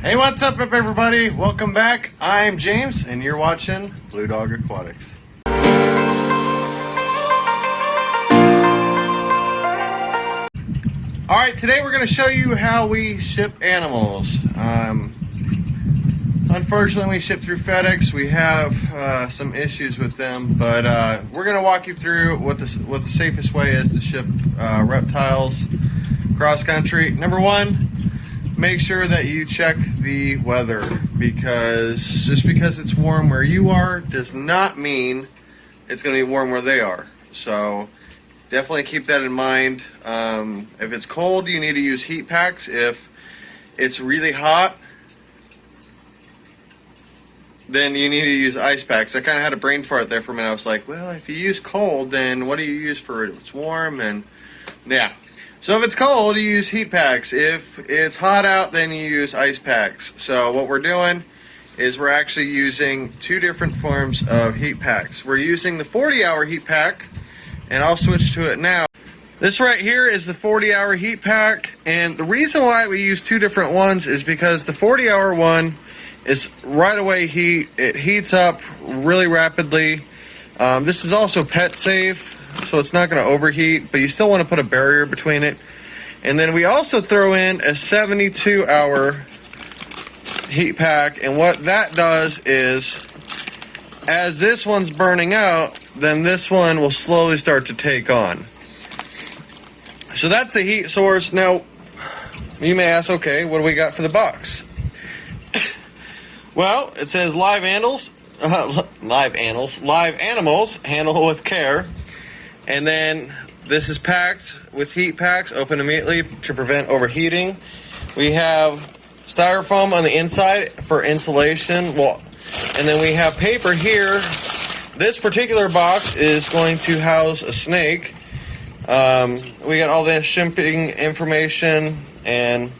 Hey, what's up everybody? Welcome back. I'm James and you're watching Blue Dog Aquatics. Alright, today we're going to show you how we ship animals. Unfortunately, we ship through FedEx. We have some issues with them, but we're going to walk you through what the safest way is to ship reptiles cross country. Number one, make sure that you check the weather, because just because it's warm where you are does not mean it's going to be warm where they are. So definitely keep that in mind. If it's cold, you need to use heat packs. If it's really hot, then you need to use ice packs. I kind of had a brain fart there for a minute. I was like, well, if you use cold, then what do you use for it? It's warm, and yeah. So if it's cold, you use heat packs. If it's hot out, then you use ice packs. So what we're doing is we're actually using two different forms of heat packs. We're using the 40-hour heat pack, and I'll switch to it now. This right here is the 40-hour heat pack, and the reason why we use two different ones is because the 40-hour one is right away heat. It heats up really rapidly. This is also pet safe, so it's not going to overheat, but you still want to put a barrier between it. And then we also throw in a 72-hour heat pack, and what that does is, as this one's burning out, then this one will slowly start to take on. So that's the heat source. Now, you may ask, okay, what do we got for the box? Well, it says live animals handle with care. And then this is packed with heat packs, open immediately to prevent overheating. We have styrofoam on the inside for insulation. Well, and then we have paper here. This particular box is going to house a snake. We got all the shipping information, and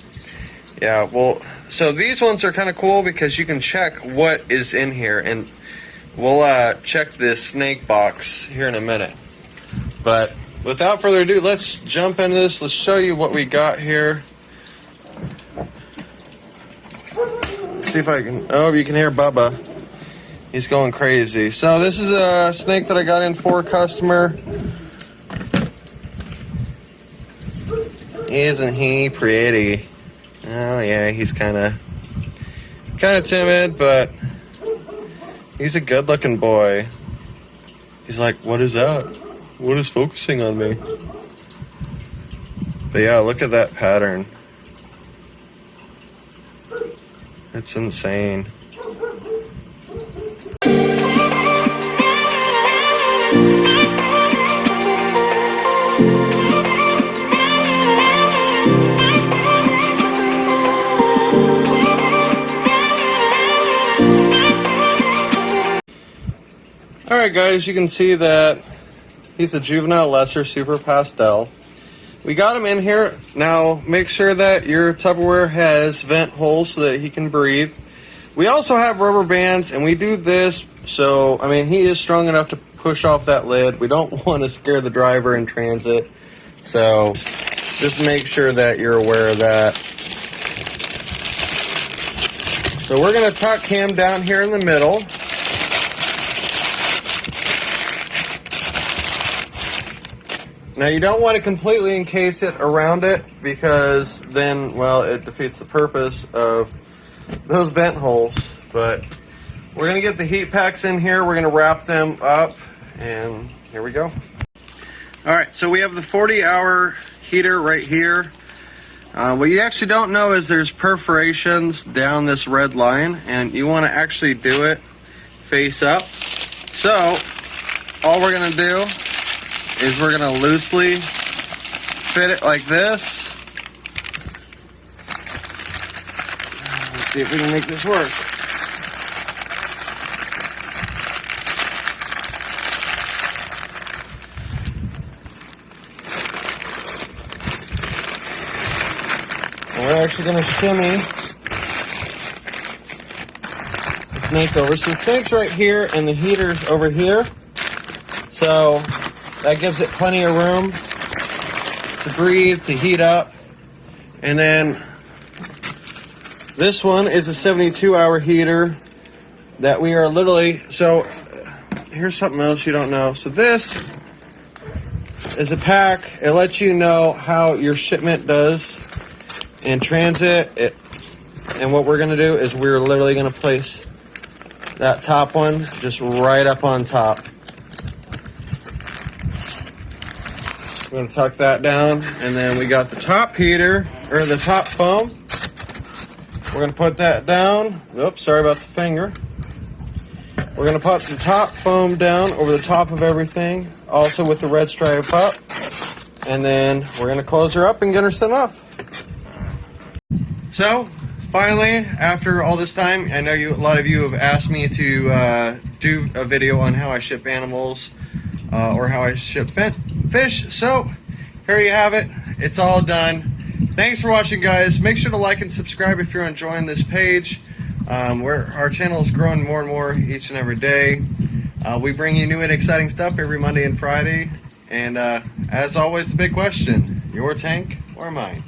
yeah, well, so these ones are kind of cool because you can check what is in here, and we'll check this snake box here in a minute. But without further ado, let's jump into this. Let's show you what we got here. Let's see if I can, oh, you can hear Bubba. He's going crazy. So this is a snake that I got in for a customer. Isn't he pretty? Oh yeah, he's kind of timid, but he's a good-looking boy. He's like, what is that? What is focusing on me? But yeah, look at that pattern. It's insane. Alright guys, you can see that he's a juvenile lesser super pastel. We got him in here. Now make sure that your Tupperware has vent holes so that he can breathe. We also have rubber bands, and we do this so, I mean, he is strong enough to push off that lid. We don't want to scare the driver in transit, so just make sure that you're aware of that. So we're going to tuck him down here in the middle. Now you don't want to completely encase it around it, because then, well, it defeats the purpose of those vent holes. But we're going to get the heat packs in here, we're going to wrap them up, and here we go. Alright, so we have the 40-hour heater right here. What you actually don't know is there's perforations down this red line, and you want to actually do it face up. So all we're going to do is we're going to loosely fit it like this. Let's see if we can make this work. And we're actually going to shimmy the snake over. So the snake's right here and the heater's over here. So that gives it plenty of room to breathe, to heat up. And then This one is a 72-hour heater that we are literally, so here's something else you don't know. So this is a pack. It lets you know how your shipment does in transit. And what we're going to do is we're literally going to place that top one just right up on top. We're going to tuck that down, and then we got the top heater, or the top foam. We're going to put that down. Oops, sorry about the finger. We're going to put the top foam down over the top of everything, also with the red stripe up. And then we're going to close her up and get her set up. So, finally, after all this time, I know a lot of you have asked me to do a video on how I ship animals or how I ship fish. So, here you have it. It's all done. Thanks for watching, guys. Make sure to like and subscribe if you're enjoying this page. Our channel is growing more and more each and every day. We bring you new and exciting stuff every Monday and Friday. And as always, the big question, your tank or mine?